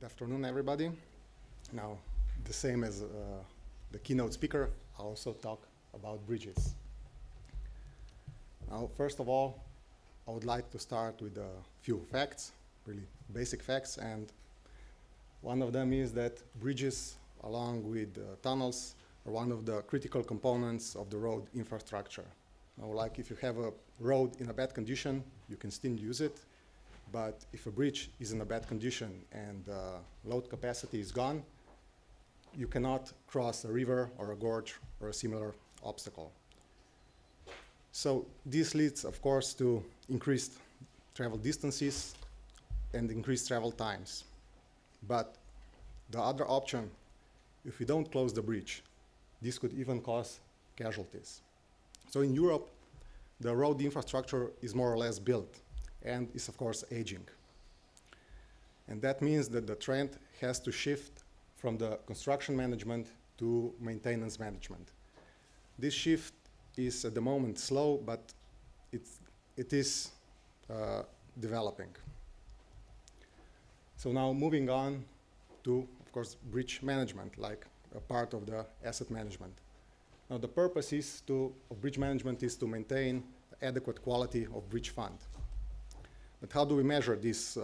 Good afternoon, everybody. Now, the same as the keynote speaker, I'll also talk about bridges. Now, first of all, I would like to start with a few facts, really basic facts, and one of them is that bridges, along with tunnels, are one of the critical components of the road infrastructure. Now, like if you have a road in a bad condition, you can still use it. But if a bridge is in a bad condition and load capacity is gone, you cannot cross a river or a gorge or a similar obstacle. So this leads, of course, to increased travel distances and increased travel times. But the other option, if we don't close the bridge, this could even cause casualties. So in Europe, the road infrastructure is more or less built and is, of course, aging. And that means that the trend has to shift from the construction management to maintenance management. This shift is at the moment slow, but it is developing. So now moving on to, of course, bridge management, like a part of the asset management. Now the purpose of bridge management is to maintain the adequate quality of bridge fund. But how do we measure this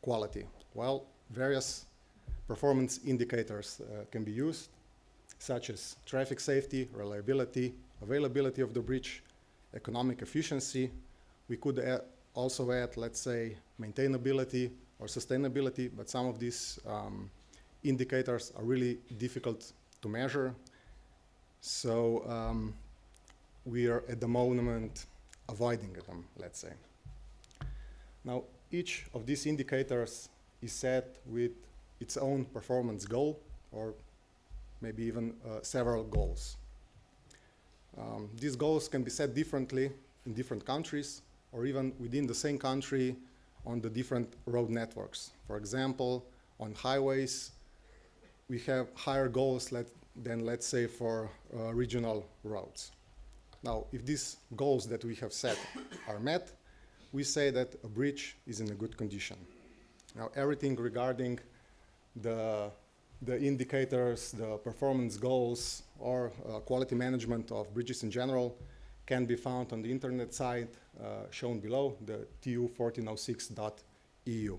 quality? Well, various performance indicators can be used, such as traffic safety, reliability, availability of the bridge, economic efficiency. We could also add, let's say, maintainability or sustainability, but some of these indicators are really difficult to measure. So we are at the moment avoiding them, let's say. Now, each of these indicators is set with its own performance goal, or maybe even several goals. These goals can be set differently in different countries, or even within the same country on the different road networks. For example, on highways, we have higher goals than, let's say, for regional roads. Now, if these goals that we have set are met, we say that a bridge is in a good condition. Now, everything regarding the indicators, the performance goals, or quality management of bridges in general can be found on the internet site shown below, the tu1406.eu.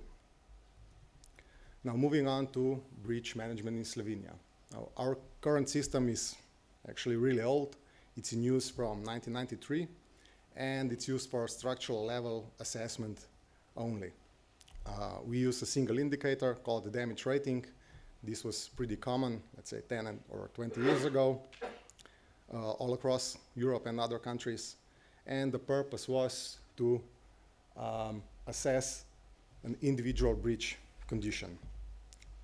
Now, moving on to bridge management in Slovenia. Now, our current system is actually really old. It's in use from 1993. And it's used for structural level assessment only. We use a single indicator called the damage rating. This was pretty common, let's say 10 or 20 years ago, all across Europe and other countries. And the purpose was to assess an individual bridge condition.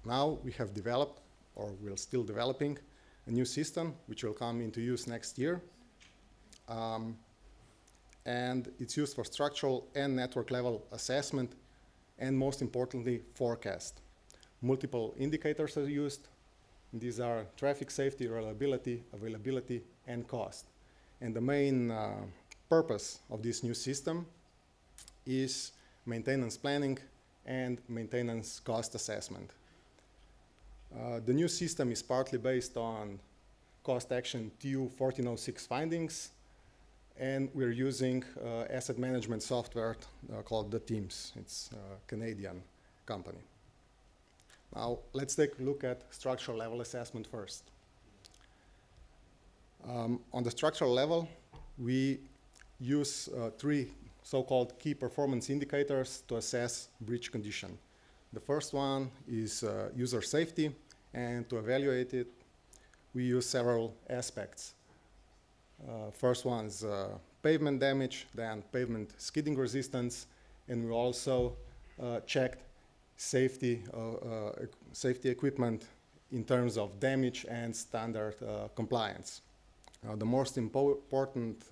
Now we have developed, or we're still developing, a new system which will come into use next year. And it's used for structural and network level assessment, and most importantly, forecast. Multiple indicators are used. These are traffic safety, reliability, availability, and cost. And the main purpose of this new system is maintenance planning and maintenance cost assessment. The new system is partly based on cost action TU1406 findings, and we're using asset management software called the Teams. It's a Canadian company. Now, let's take a look at structural level assessment first. On the structural level, we use three so-called key performance indicators to assess bridge condition. The first one is user safety, and to evaluate it, we use several aspects. First one is pavement damage, then pavement skidding resistance, and we also checked safety equipment in terms of damage and standard compliance. The most important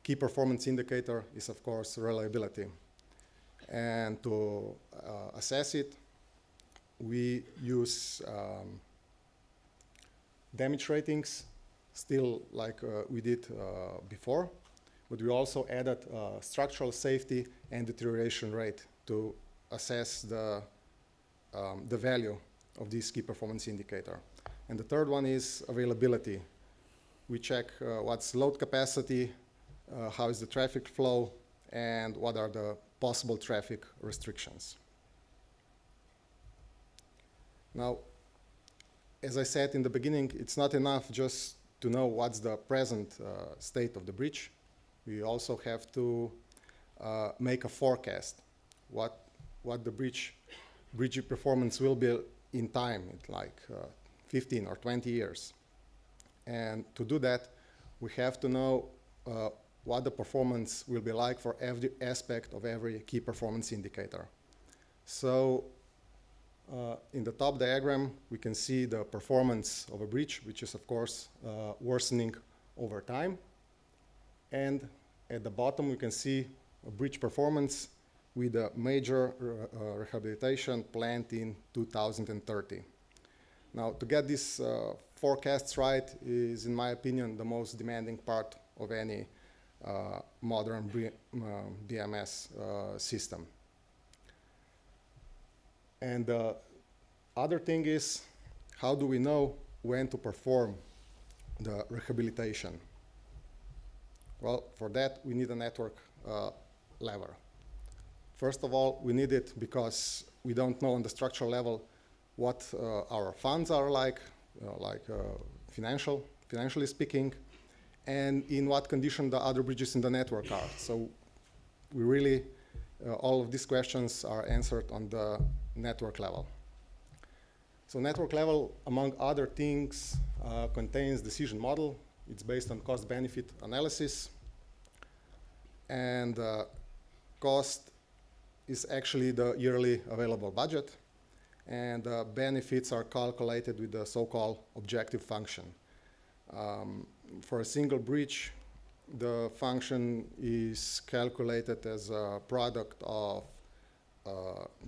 key performance indicator is, of course, reliability. And to assess it, we use damage ratings, still like we did before, but we also added structural safety and deterioration rate to assess the the value of this key performance indicator. And the third one is availability. We check what's load capacity, how is the traffic flow, and what are the possible traffic restrictions. Now, as I said in the beginning, it's not enough just to know what's the present state of the bridge. We also have to make a forecast, what the bridge performance will be in time, like 15 or 20 years. And to do that, we have to know what the performance will be like for every aspect of every key performance indicator. So in the top diagram, we can see the performance of a bridge, which is, of course, worsening over time. And at the bottom, we can see a bridge performance with a major rehabilitation planned in 2030. Now, to get these forecasts right is, in my opinion, the most demanding part of any modern BMS system. And the other thing is, how do we know when to perform the rehabilitation? Well, for that, we need a network lever. First of all, we need it because we don't know on the structural level what our funds are like financially speaking, and in what condition the other bridges in the network are. So we really, all of these questions are answered on the network level. So network level, among other things, contains decision model. It's based on cost-benefit analysis. And cost is actually the yearly available budget. And benefits are calculated with the so-called objective function. For a single bridge, the function is calculated as a product of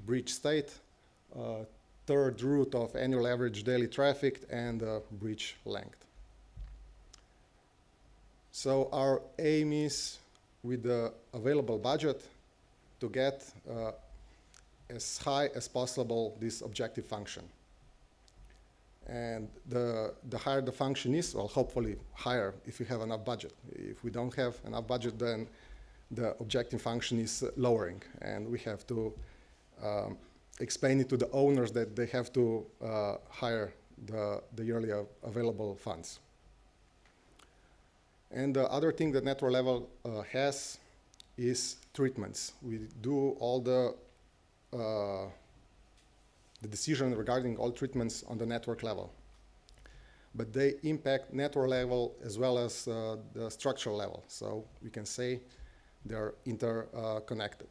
bridge state, third root of annual average daily traffic, and bridge length. So our aim is, with the available budget, to get as high as possible this objective function. And the higher the function is, well, hopefully higher if we have enough budget. If we don't have enough budget, then the objective function is lowering, and we have to explain it to the owners that they have to hire the yearly available funds. And the other thing that network level has is treatments. We do all the decision regarding all treatments on the network level. But they impact network level as well as the structural level. So we can say they're interconnected.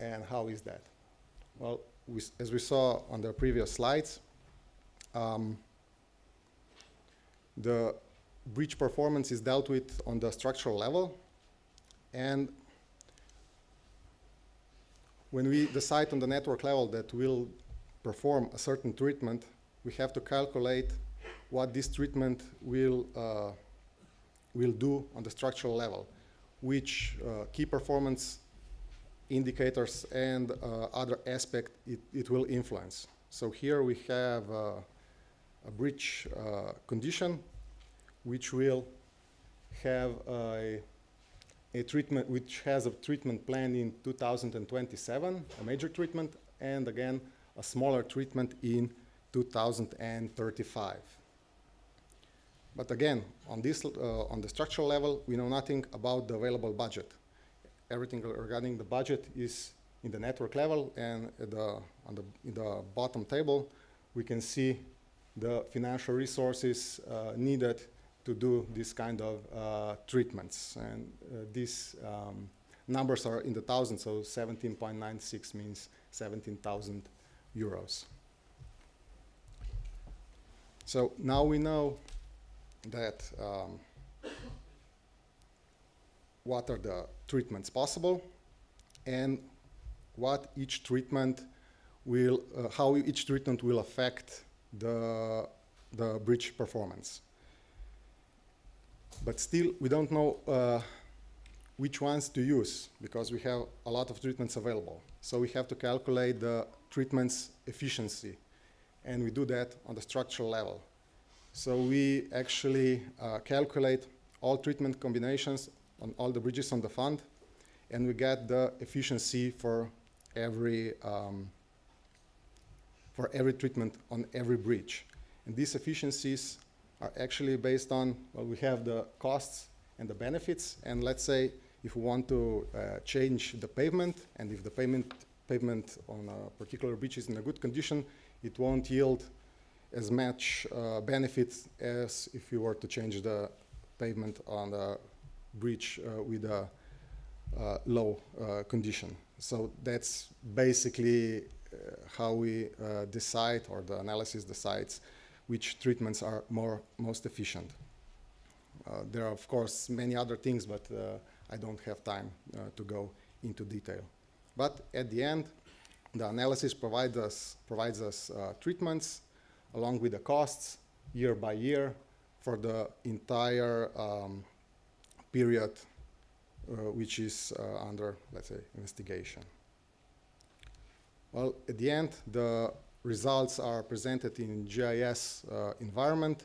And how is that? Well, as we saw on the previous slides, the bridge performance is dealt with on the structural level. And when we decide on the network level that we'll perform a certain treatment, we have to calculate what this treatment will do on the structural level, which key performance indicators and other aspects it will influence. So here we have a bridge condition which will have a treatment, which has a treatment planned in 2027, a major treatment, and again a smaller treatment in 2035. But again, on this, on the structural level, we know nothing about the available budget. Everything regarding the budget is in the network level, and in the bottom table, we can see the financial resources needed to do this kind of treatments. And these numbers are in the thousands, so 17.96 means 17,000 euros. So now we know that what are the treatments possible and what each treatment will, how each treatment will affect the bridge performance. But still, we don't know which ones to use because we have a lot of treatments available. So we have to calculate the treatment's efficiency. And we do that on the structural level. So we actually calculate all treatment combinations on all the bridges on the fund, and we get the efficiency for every treatment on every bridge. And these efficiencies are actually based on, well, we have the costs and the benefits, and let's say if we want to change the pavement, and if the pavement on a particular bridge is in a good condition, it won't yield as much benefits as if you were to change the pavement on the bridge with a low condition. So that's basically how we decide, or the analysis decides, which treatments are most efficient. There are, of course, many other things, but I don't have time to go into detail. But at the end, the analysis provides us treatments along with the costs year by year for the entire period which is under, let's say, investigation. Well, at the end, the results are presented in GIS environment,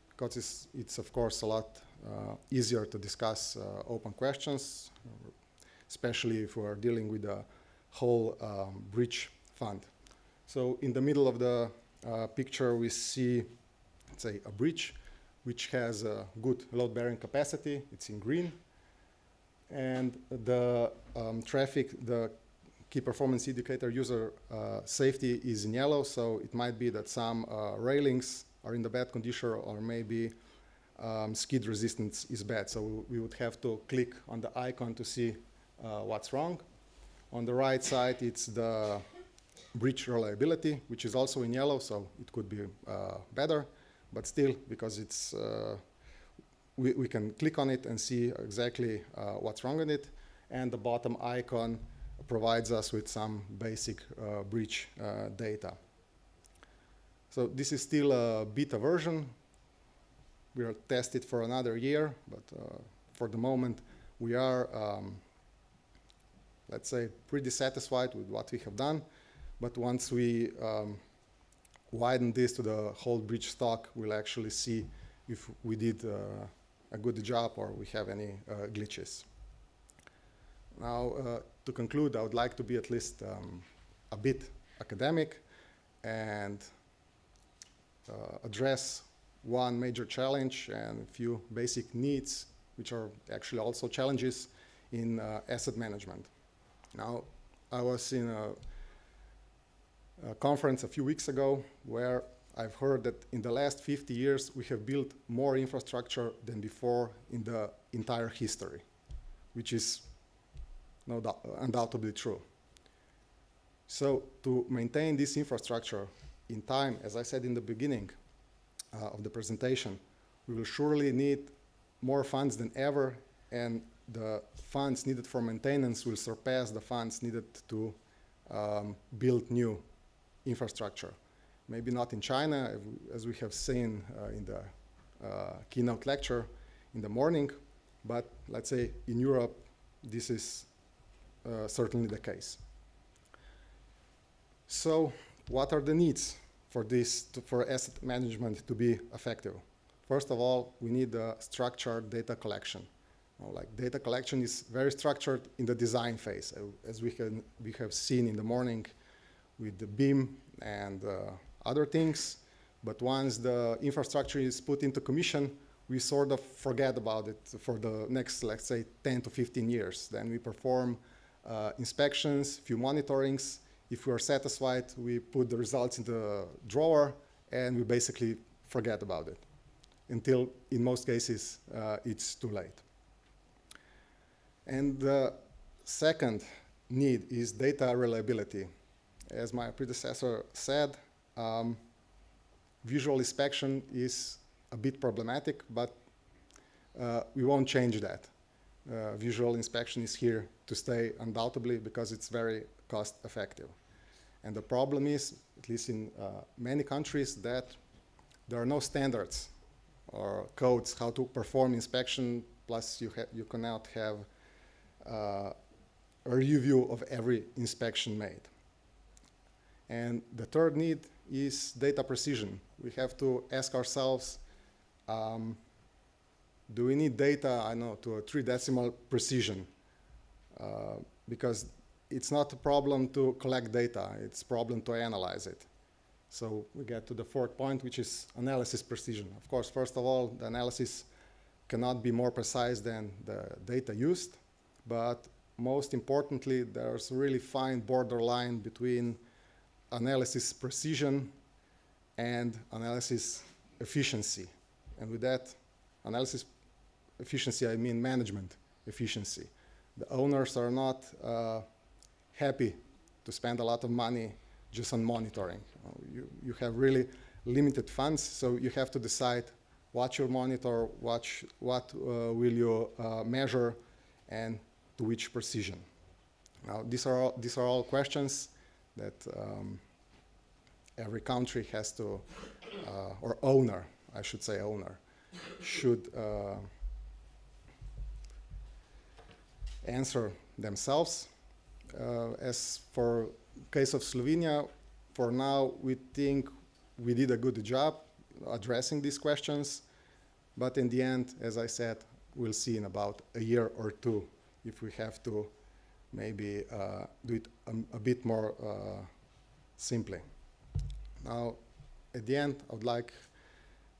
because it's of course a lot easier to discuss open questions, especially if we are dealing with the whole bridge fund. So in the middle of the picture we see, let's say, a bridge which has a good load-bearing capacity. It's in green. And the traffic, the key performance indicator, user safety, is in yellow. So it might be that some railings are in the bad condition, or maybe skid resistance is bad. So we would have to click on the icon to see what's wrong. On the right side, it's the bridge reliability, which is also in yellow, so it could be better. But still, because it's, we can click on it and see exactly what's wrong with it. And the bottom icon provides us with some basic bridge data. So this is still a beta version. We are tested for another year, but for the moment, we are, let's say, pretty satisfied with what we have done. But once we widen this to the whole bridge stock, we'll actually see if we did a good job or we have any glitches. Now, to conclude, I would like to be at least a bit academic and address one major challenge and a few basic needs, which are actually also challenges in asset management. Now, I was in a conference a few weeks ago where I've heard that in the last 50 years we have built more infrastructure than before in the entire history, which is no doubt, undoubtedly true. So to maintain this infrastructure in time, as I said in the beginning of the presentation, we will surely need more funds than ever, and the funds needed for maintenance will surpass the funds needed to build new infrastructure. Maybe not in China, as we have seen in the keynote lecture in the morning, but let's say in Europe, this is certainly the case. So what are the needs for this, for asset management to be effective? First of all, we need a structured data collection. Like data collection is very structured in the design phase, as we have seen in the morning with the BIM and other things. But once the infrastructure is put into commission, we sort of forget about it for the next, let's say, 10 to 15 years. Then we perform inspections, few monitorings. If we are satisfied, we put the results in the drawer, and we basically forget about it until, in most cases, it's too late. And the second need is data reliability. As my predecessor said, visual inspection is a bit problematic, but we won't change that. Visual inspection is here to stay, undoubtedly, because it's very cost effective. And the problem is, at least in many countries, that there are no standards or codes how to perform inspection, plus you cannot have a review of every inspection made. And the third need is data precision. We have to ask ourselves, do we need data, I know, to a 3-decimal precision? Because it's not a problem to collect data, it's a problem to analyze it. So we get to the fourth point, which is analysis precision. Of course, first of all, the analysis cannot be more precise than the data used, but most importantly, there's a really fine borderline between analysis precision and analysis efficiency. And with that, analysis efficiency, I mean management efficiency. The owners are not happy to spend a lot of money just on monitoring. You have really limited funds, so you have to decide what you'll monitor, what will you measure, and to which precision. Now, these are all questions that every country has to, or owner, I should say owner, should answer themselves. As for case of Slovenia, for now we think we did a good job addressing these questions, but in the end, as I said, we'll see in about a year or two if we have to maybe do it a bit more simply. Now, at the end, I would like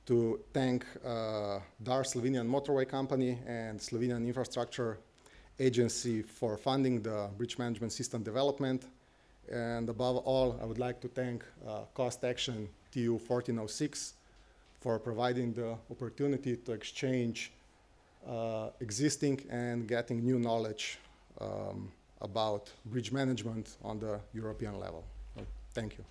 to thank DAR Slovenian Motorway Company and Slovenian Infrastructure Agency for funding the bridge management system development. And above all, I would like to thank Cost Action TU 1406 for providing the opportunity to exchange existing and getting new knowledge about bridge management on the European level. Thank you.